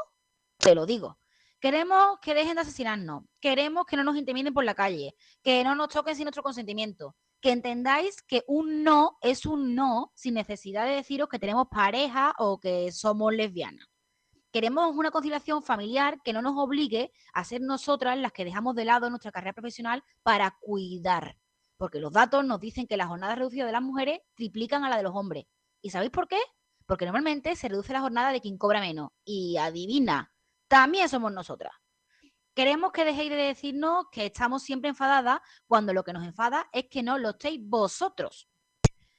Te lo digo. Queremos que dejen de asesinarnos, queremos que no nos intimiden por la calle, que no nos toquen sin nuestro consentimiento, que entendáis que un no es un no sin necesidad de deciros que tenemos pareja o que somos lesbianas. Queremos una conciliación familiar que no nos obligue a ser nosotras las que dejamos de lado nuestra carrera profesional para cuidar. Porque los datos nos dicen que la jornada reducida de las mujeres triplican a la de los hombres. ¿Y sabéis por qué? Porque normalmente se reduce la jornada de quien cobra menos. Y adivina, también somos nosotras. Queremos que dejéis de decirnos que estamos siempre enfadadas cuando lo que nos enfada es que no lo estéis vosotros.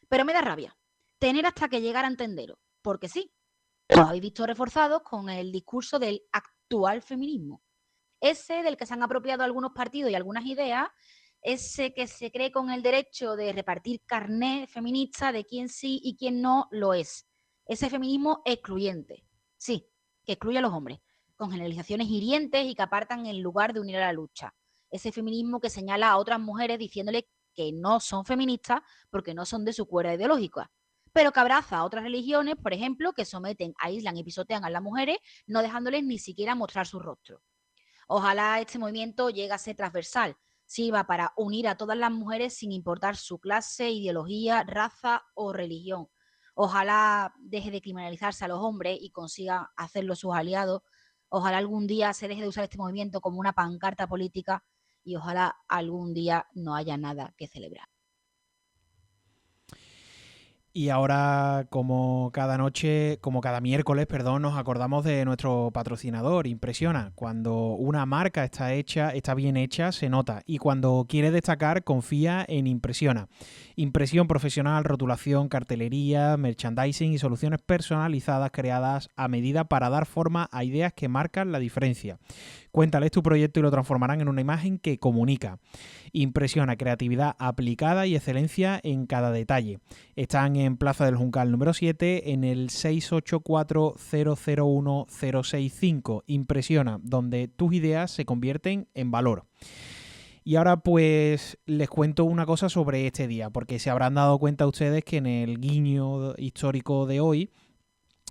Pero me da rabia tener hasta que llegar a entenderos. Porque sí, los habéis visto reforzados con el discurso del actual feminismo. Ese del que se han apropiado algunos partidos y algunas ideas, ese que se cree con el derecho de repartir carné feminista de quién sí y quién no lo es. Ese feminismo excluyente. Sí, que excluye a los hombres, con generalizaciones hirientes y que apartan en lugar de unir a la lucha. Ese feminismo que señala a otras mujeres diciéndole que no son feministas porque no son de su cuerda ideológica, pero que abraza a otras religiones, por ejemplo, que someten, aíslan y pisotean a las mujeres, no dejándoles ni siquiera mostrar su rostro. Ojalá este movimiento llegue a ser transversal, sirva para unir a todas las mujeres sin importar su clase, ideología, raza o religión. Ojalá deje de criminalizarse a los hombres y consiga hacerlo sus aliados. Ojalá algún día se deje de usar este movimiento como una pancarta política y ojalá algún día no haya nada que celebrar. Y ahora, como cada noche, como cada miércoles, perdón, nos acordamos de nuestro patrocinador, Impresiona. Cuando una marca está hecha, está bien hecha, se nota. Y cuando quiere destacar, confía en Impresiona. Impresión profesional, rotulación, cartelería, merchandising y soluciones personalizadas creadas a medida para dar forma a ideas que marcan la diferencia. Cuéntales tu proyecto y lo transformarán en una imagen que comunica. Impresiona, creatividad aplicada y excelencia en cada detalle. Están en Plaza del Juncal número 7 en el 684-001-065. Impresiona, donde tus ideas se convierten en valor. Y ahora pues les cuento una cosa sobre este día, porque se habrán dado cuenta ustedes que en el guiño histórico de hoy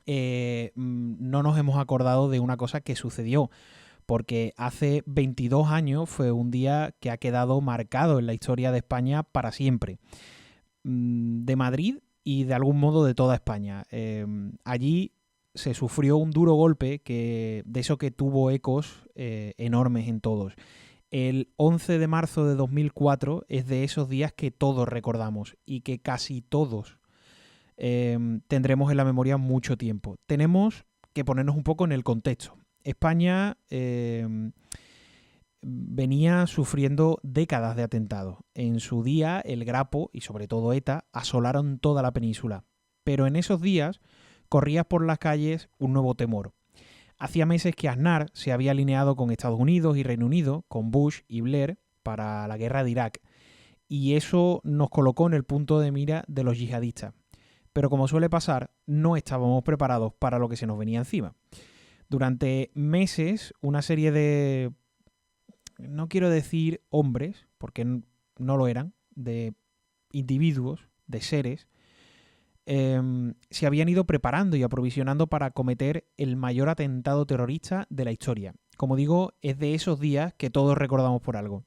no nos hemos acordado de una cosa que sucedió. Porque hace 22 años fue un día que ha quedado marcado en la historia de España para siempre. De Madrid y de algún modo de toda España. Allí se sufrió un duro golpe de eso que tuvo ecos enormes en todos. El 11 de marzo de 2004 es de esos días que todos recordamos y que casi todos tendremos en la memoria mucho tiempo. Tenemos que ponernos un poco en el contexto. España venía sufriendo décadas de atentados. En su día, el Grapo y sobre todo ETA asolaron toda la península. Pero en esos días corría por las calles un nuevo temor. Hacía meses que Aznar se había alineado con Estados Unidos y Reino Unido, con Bush y Blair, para la guerra de Irak. Y eso nos colocó en el punto de mira de los yihadistas. Pero como suele pasar, no estábamos preparados para lo que se nos venía encima. Durante meses, una serie de, no quiero decir hombres, porque no lo eran, de individuos, de seres, se habían ido preparando y aprovisionando para cometer el mayor atentado terrorista de la historia. Como digo, es de esos días que todos recordamos por algo.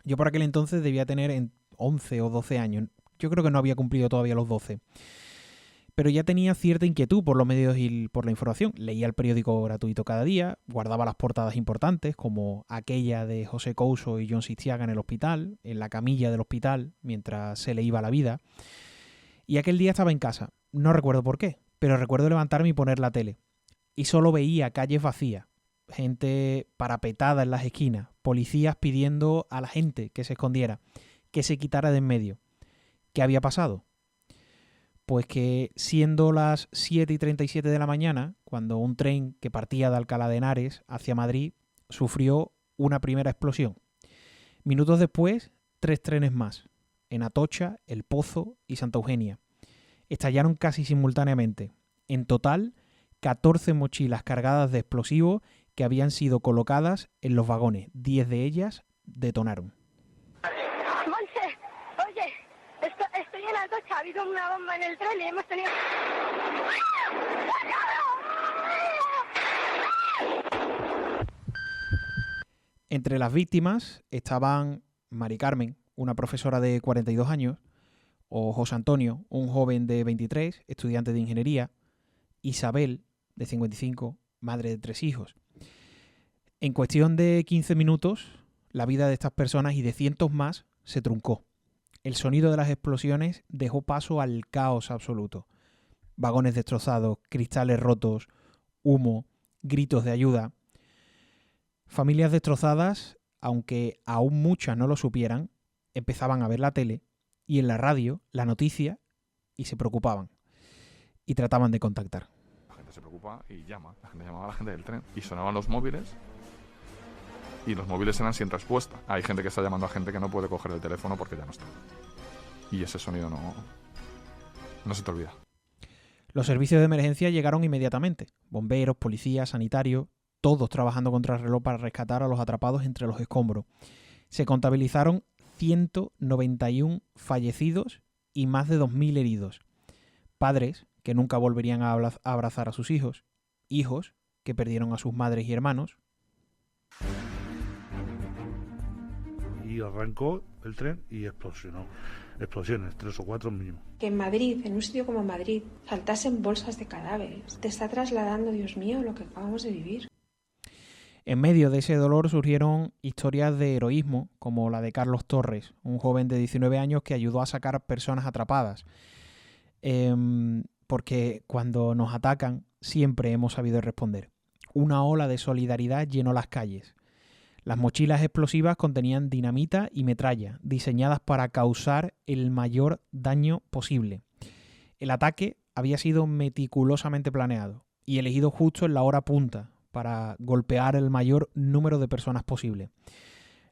Yo por aquel entonces debía tener 11 o 12 años. Yo creo que no había cumplido todavía los 12. Pero ya tenía cierta inquietud por los medios y por la información. Leía el periódico gratuito cada día, guardaba las portadas importantes, como aquella de José Couso y John Sistiaga en el hospital, en la camilla del hospital, mientras se le iba la vida. Y aquel día estaba en casa. No recuerdo por qué, pero recuerdo levantarme y poner la tele. Y solo veía calles vacías, gente parapetada en las esquinas, policías pidiendo a la gente que se escondiera, que se quitara de en medio. ¿Qué había pasado? Pues que siendo las 7:37 de la mañana, cuando un tren que partía de Alcalá de Henares hacia Madrid sufrió una primera explosión. Minutos después, 3 trenes más, en Atocha, El Pozo y Santa Eugenia. Estallaron casi simultáneamente. En total, 14 mochilas cargadas de explosivos que habían sido colocadas en los vagones. 10 de ellas detonaron. Monse, oye, estoy en Atocha, ha habido una bomba en el tren y hemos tenido... Entre las víctimas estaban Mari Carmen, una profesora de 42 años, o José Antonio, un joven de 23, estudiante de ingeniería, Isabel, de 55, madre de 3 hijos. En cuestión de 15 minutos, la vida de estas personas y de cientos más se truncó. El sonido de las explosiones dejó paso al caos absoluto. Vagones destrozados, cristales rotos, humo, gritos de ayuda. Familias destrozadas, aunque aún muchas no lo supieran, empezaban a ver la tele y en la radio la noticia y se preocupaban y trataban de contactar. La gente se preocupa y llama. La gente llamaba a la gente del tren y sonaban los móviles y los móviles eran sin respuesta. Hay gente que está llamando a gente que no puede coger el teléfono porque ya no está. Y ese sonido no se te olvida. Los servicios de emergencia llegaron inmediatamente. Bomberos, policías, sanitarios, todos trabajando contra el reloj para rescatar a los atrapados entre los escombros. Se contabilizaron 191 fallecidos y más de 2.000 heridos. Padres que nunca volverían a abrazar a sus hijos. Hijos que perdieron a sus madres y hermanos. Y arrancó el tren y explosionó. Explosiones, 3 o 4 mínimo. Que en Madrid, en un sitio como Madrid, saltasen bolsas de cadáveres. Te está trasladando, Dios mío, lo que acabamos de vivir. En medio de ese dolor surgieron historias de heroísmo, como la de Carlos Torres, un joven de 19 años que ayudó a sacar personas atrapadas. Porque cuando nos atacan, siempre hemos sabido responder. Una ola de solidaridad llenó las calles. Las mochilas explosivas contenían dinamita y metralla, diseñadas para causar el mayor daño posible. El ataque había sido meticulosamente planeado y elegido justo en la hora punta para golpear el mayor número de personas posible.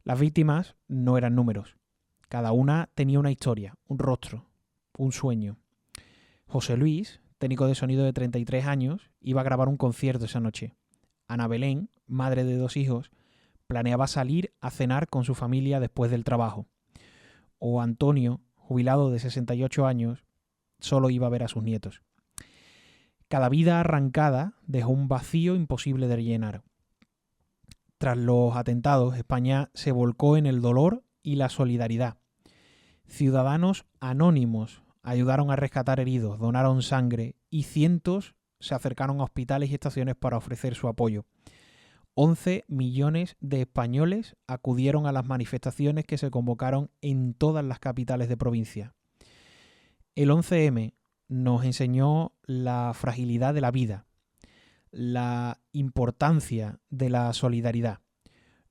Las víctimas no eran números. Cada una tenía una historia, un rostro, un sueño. José Luis, técnico de sonido de 33 años, iba a grabar un concierto esa noche. Ana Belén, madre de 2 hijos, planeaba salir a cenar con su familia después del trabajo. O Antonio, jubilado de 68 años, solo iba a ver a sus nietos. Cada vida arrancada dejó un vacío imposible de rellenar. Tras los atentados, España se volcó en el dolor y la solidaridad. Ciudadanos anónimos ayudaron a rescatar heridos, donaron sangre y cientos se acercaron a hospitales y estaciones para ofrecer su apoyo. 11 millones de españoles acudieron a las manifestaciones que se convocaron en todas las capitales de provincia. El 11M nos enseñó la fragilidad de la vida, la importancia de la solidaridad.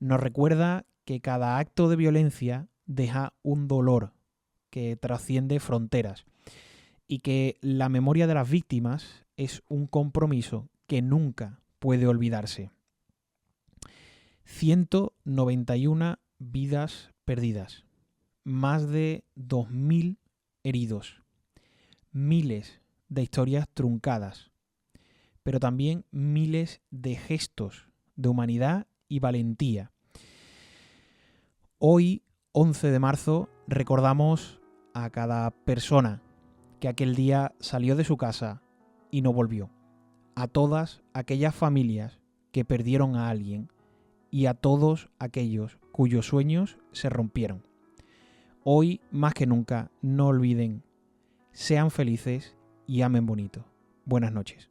Nos recuerda que cada acto de violencia deja un dolor que trasciende fronteras y que la memoria de las víctimas es un compromiso que nunca puede olvidarse. 191 vidas perdidas, más de 2.000 heridos, miles de historias truncadas, pero también miles de gestos de humanidad y valentía. Hoy, 11 de marzo, recordamos a cada persona que aquel día salió de su casa y no volvió, a todas aquellas familias que perdieron a alguien y a todos aquellos cuyos sueños se rompieron. Hoy, más que nunca, no olviden, sean felices y amen bonito. Buenas noches.